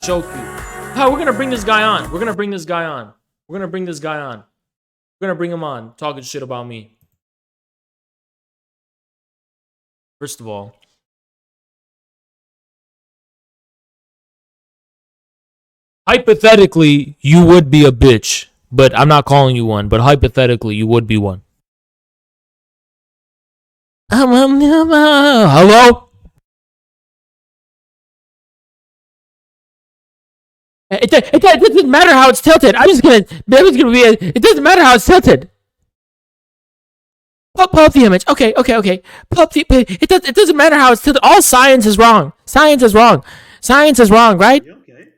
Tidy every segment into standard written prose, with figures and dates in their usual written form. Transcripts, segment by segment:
choke you. How we're gonna bring this guy on. We're gonna bring this guy on. We're gonna bring this guy on. We're gonna bring him on, talking shit about me. First of all, hypothetically, you would be a bitch, but I'm not calling you one. But hypothetically, you would be one. Hello? It doesn't matter how it's tilted. It doesn't matter how it's tilted. Pull up the image. Okay. It doesn't matter how it's tilted. All science is wrong. Science is wrong, right? Okay.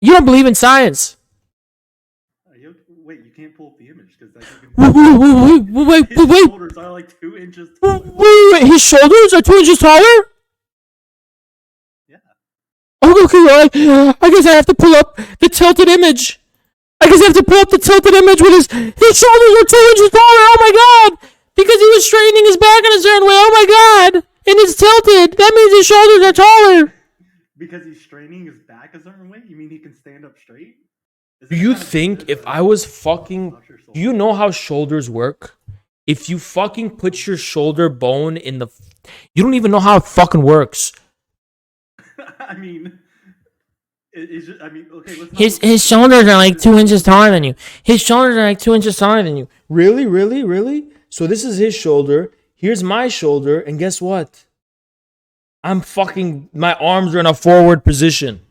You don't believe in science. Wait, you can't pull up the image because that's wait. His shoulders are like 2 inches taller. Wait, his shoulders are 2 inches taller? Yeah. Okay, I guess I have to pull up the tilted image. With his shoulders are 2 inches taller. Oh my god! Because he was straightening his back in a certain way. Oh my god! And it's tilted. That means his shoulders are taller. Because he's straining his back a certain way? You mean he can stand up straight? Do you think if I was fucking... Do you know how shoulders work? If you fucking put your shoulder bone in the... You don't even know how it fucking works. I mean... His shoulders are like 2 inches taller than you. Really? So this is his shoulder. Here's my shoulder. And guess what? My arms are in a forward position.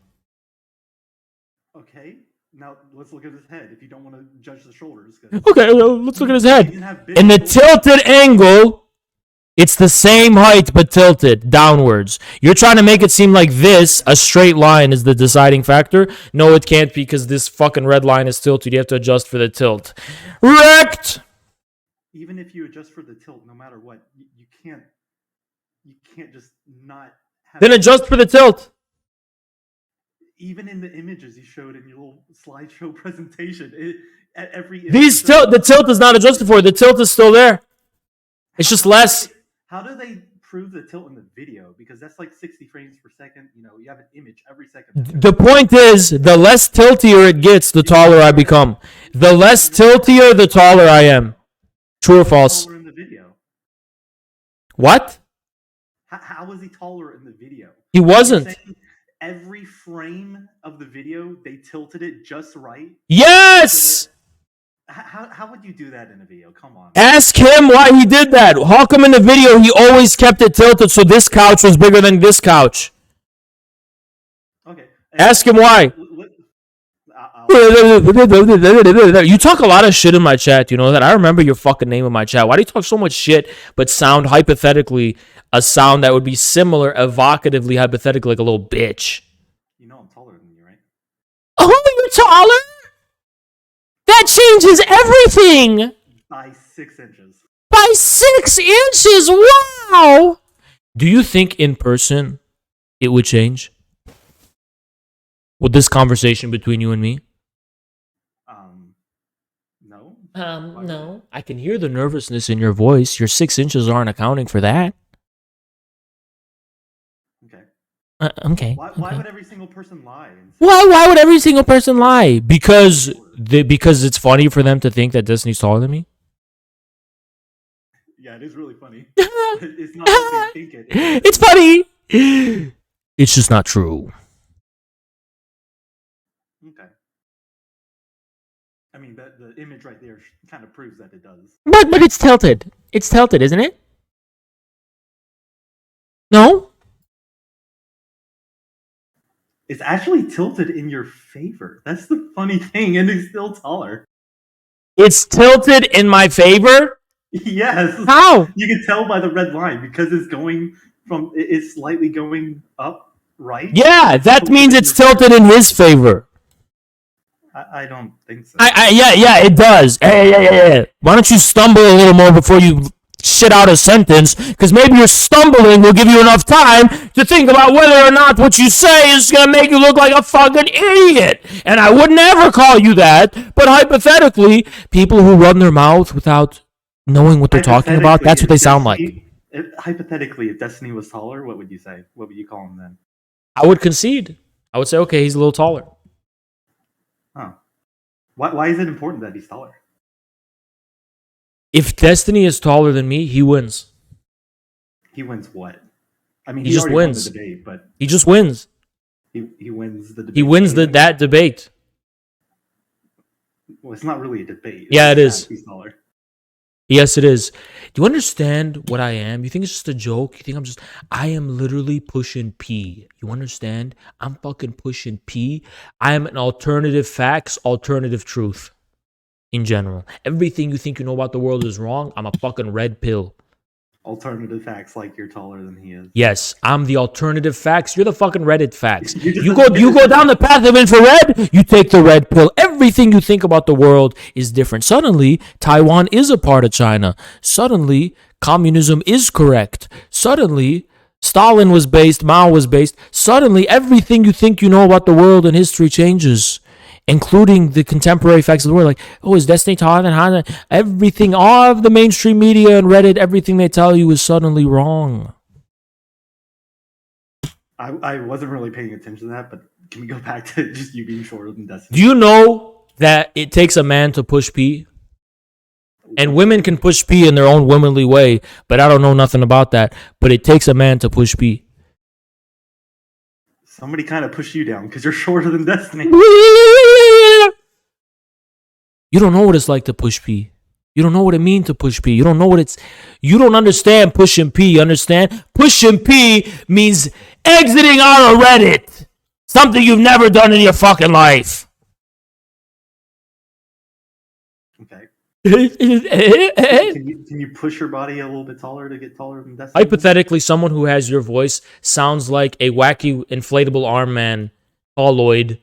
Okay. Now, let's look at his head if you don't want to judge the shoulders. Okay, let's look at his head. In the tilted angle, it's the same height but tilted downwards. You're trying to make it seem like a straight line is the deciding factor. No, it can't because this fucking red line is tilted. You have to adjust for the tilt. Wrecked! Even if you adjust for the tilt, no matter what, you can't just not have... Then adjust for the tilt. Even in the images you showed in your little slideshow presentation, at every... The tilt is not adjusted for. The tilt is still there. It's just less. How do they prove the tilt in the video? Because that's like 60 frames per second. You know, you have an image every second. The point is, the less tiltier it gets, the taller I become. The less tiltier, the taller I am. True or false? In the video. What? How was he taller in the video? He wasn't. Every frame of the video, they tilted it just right. Yes! How would you do that in a video? Come on. Ask him why he did that. How come in the video he always kept it tilted so this couch was bigger than this couch? Okay. Ask him why. You talk a lot of shit in my chat, you know that? I remember your fucking name in my chat. Why do you talk so much shit but sound hypothetically a sound that would be similar, evocatively, hypothetically, like a little bitch? You know I'm taller than you, right? Oh, you're taller? That changes everything! By 6 inches. By 6 inches? Wow! Do you think in person it would change? With this conversation between you and me? No. No. I can hear the nervousness in your voice. Your 6 inches aren't accounting for that. Okay. Okay. Why would every single person lie? Why would every single person lie? Because it's funny for them to think that Destiny's taller than me? Yeah, it is really funny. It's not what they think it is. It's funny! It's just not true. Okay. I mean, the image right there kind of proves that it does. But it's tilted. It's tilted, isn't it? No? It's actually tilted in your favor. That's the funny thing, and he's still taller. It's tilted in my favor? Yes. How? You can tell by the red line because it's slightly going up, right? Yeah, that means it's tilted in his favor. I don't think so. Yeah, it does. Hey. Why don't you stumble a little more before you shit out a sentence? Because maybe your stumbling will give you enough time to think about whether or not what you say is going to make you look like a fucking idiot. And I would never call you that. But hypothetically, people who run their mouth without knowing what they're talking about, that's what they sound like. Hypothetically, if Destiny was taller, what would you say? What would you call him then? I would concede. I would say, okay, he's a little taller. Oh. Why is it important that he's taller? If Destiny is taller than me, he wins. He wins what? I mean, He he just already won wins. the debate, but He just wins. he wins the debate. He wins that debate. Well, it's not really a debate. Yeah, It's it just is. that he's taller. Yes, it is. Do you understand what I am? You think it's just a joke? You think I am literally pushing P. You understand? I'm fucking pushing P. I am an alternative facts, alternative truth in general. Everything you think you know about the world is wrong. I'm a fucking red pill. Alternative facts like you're taller than he is. Yes, I'm the alternative facts. You're the fucking Reddit facts. You just- You go down the path of infrared, you take the red pill. Everything you think about the world is different. Suddenly, Taiwan is a part of China. Suddenly, communism is correct. Suddenly, Stalin was based, Mao was based. Suddenly, everything you think you know about the world and history changes, including the contemporary facts of the world. Like, oh, is Destiny taller than Hana? Everything, all of the mainstream media and Reddit, everything they tell you is suddenly wrong. I wasn't really paying attention to that, but can we go back to just you being shorter than Destiny? Do you know that it takes a man to push P? And women can push P in their own womanly way, but I don't know nothing about that. But it takes a man to push P. Somebody kind of pushed you down because you're shorter than Destiny. You don't know what it's like to push P. You don't know what it means to push P. You don't know what it's... You don't understand pushing P. You understand? Pushing P means exiting out of Reddit. Something you've never done in your fucking life. Okay. Hypothetically, Can you push your body a little bit taller to get taller than Destiny? someone who has your voice sounds like a wacky inflatable arm man, Pauloid,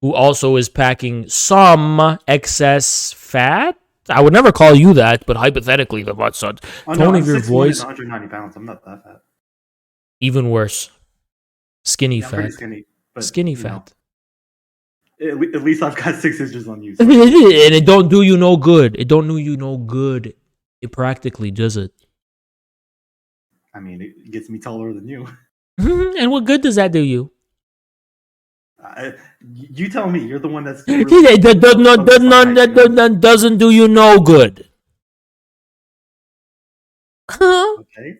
who also is packing some excess fat. I would never call you that, but hypothetically, the tone I'm of your 6'1" voice, and 190 pounds. I'm not that fat. even worse. Skinny Yeah, I'm pretty fat. skinny. But, Skinny you know, fat. at least I've got 6 inches on you. And it don't do you no good. It don't do you no good. It practically does it. I mean, it gets me taller than you. And what good does that do you? You tell me. You're the one that's. That doesn't do you no good. Okay.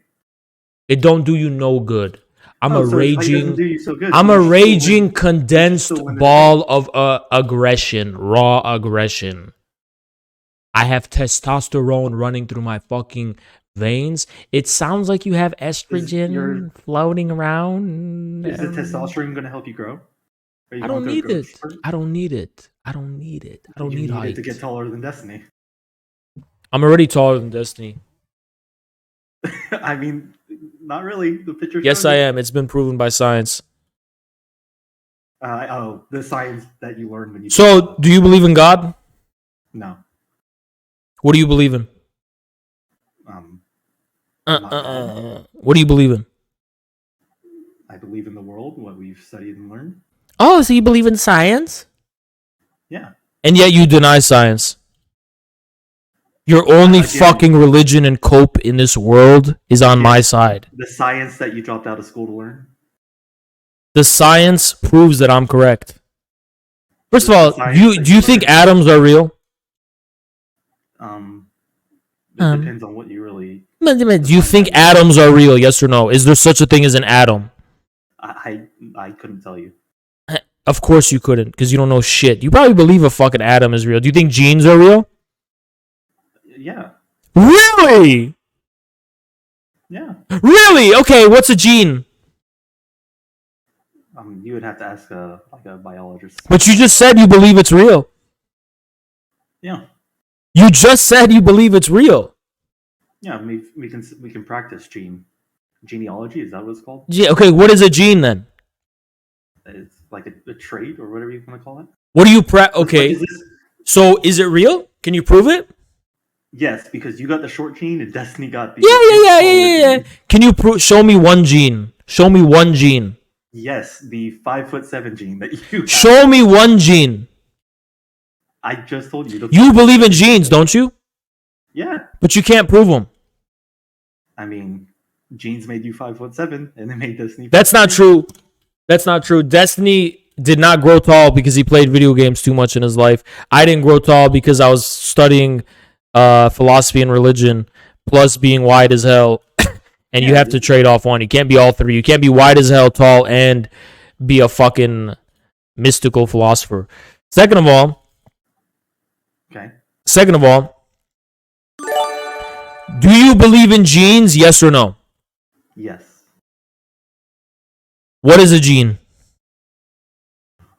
It don't do you no good. I'm a raging You're condensed still in the ball of aggression, raw aggression. I have testosterone running through my fucking veins. It sounds like you have estrogen floating around. Is the testosterone going to help you grow? I don't need it. I don't need it. I don't need it. I don't You need need height. it to get taller than Destiny. I'm already taller than Destiny. I mean, not really. The picture. Yes, I am. It's been proven by science. The science that you learned when you. So, do you believe in God? No. What do you believe in? What do you believe in? I believe in the world, what we've studied and learned. Oh, so you believe in science? Yeah. And yet you deny science. Your only fucking religion and cope in this world is on my side. The science that you dropped out of school to learn. The science proves that I'm correct. First of all, do you think atoms are real? It depends on what you really. Do you think atoms are real? Yes or no? Is there such a thing as an atom? I couldn't tell you. Of course you couldn't, because you don't know shit. You probably believe a fucking atom is real. Do you think genes are real? Yeah. Really? Yeah. Really? Okay, what's a gene? You would have to ask a biologist. But you just said you believe it's real. Yeah. You just said you believe it's real. Yeah, we can practice genealogy. Is that what it's called? Yeah. Okay, what is a gene then? It's like a trait or whatever you want to call it. What do you Okay. So is it real? Can you prove it? Yes, because you got the short gene and Destiny got the. Yeah. Can you show me one gene? Show me one gene. Yes, the 5'7" gene that you have. Show me one gene. I just told you. You believe in genes, don't you? Yeah. But you can't prove them. I mean, genes made you 5'7", and they made Destiny. That's not true. That's not true. Destiny did not grow tall because he played video games too much in his life. I didn't grow tall because I was studying philosophy and religion, plus being wide as hell. And you have to trade off one. You can't be all three. You can't be wide as hell, tall, and be a fucking mystical philosopher. Second of all, do you believe in genes? Yes or no? Yes. What is a gene?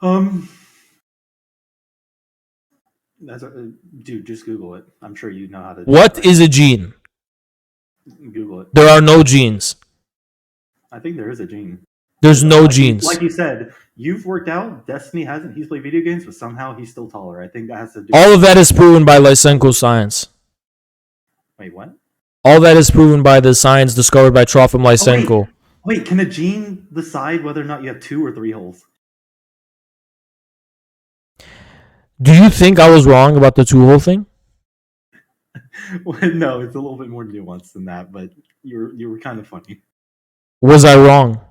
Dude, just Google it. I'm sure you know how to. What is a gene? Google it. There are no genes. I think there is a gene. There's no genes. Like you said, you've worked out. Destiny hasn't. He's played video games, but somehow he's still taller. I think that has to do. All of that is proven by Lysenko science. Wait, what? All that is proven by the science discovered by Trofim Lysenko. Wait, can a gene decide whether or not you have 2 or 3 holes? Do you think I was wrong about the 2-hole thing? Well, no, it's a little bit more nuanced than that, but you were kind of funny. Was I wrong?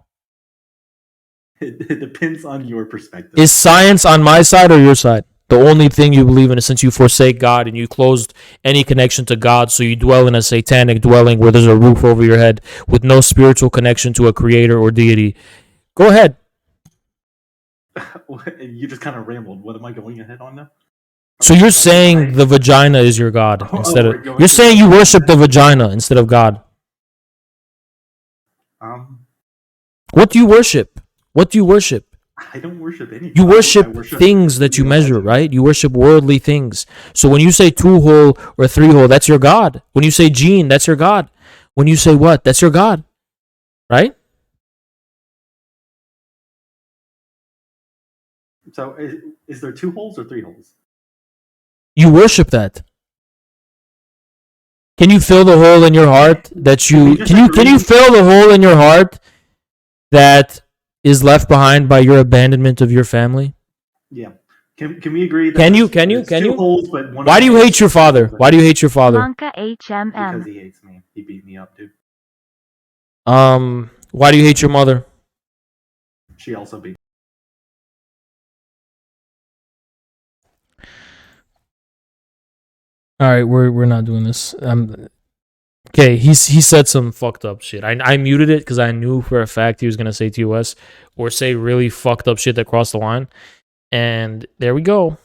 It depends on your perspective. Is science on my side or your side? The only thing you believe in is since you forsake God and you closed any connection to God, so you dwell in a satanic dwelling where there's a roof over your head with no spiritual connection to a creator or deity. Go ahead. You just kind of rambled. What am I going ahead on now? So you're saying the vagina is your God instead of... You're saying you worship the vagina instead of God. What do you worship? What do you worship? I don't worship anything. You worship things that you measure, right? You worship worldly things. So when you say 2-hole or 3-hole, that's your God. When you say gene, that's your God. When you say what? That's your God. Right? So is there 2 holes or 3 holes? You worship that. Can you fill the hole in your heart that you... Can you fill the hole in your heart that is left behind by your abandonment of your family? Yeah. Can we agree that Can you? 2 holes, but one Why do you hate your father? Why do you hate your father? Monka HMM. Because he hates me. He beat me up, dude. Why do you hate your mother? She also beat. All right, we're not doing this. Okay, he said some fucked up shit. I muted it because I knew for a fact he was gonna say TOS or say really fucked up shit that crossed the line. And there we go.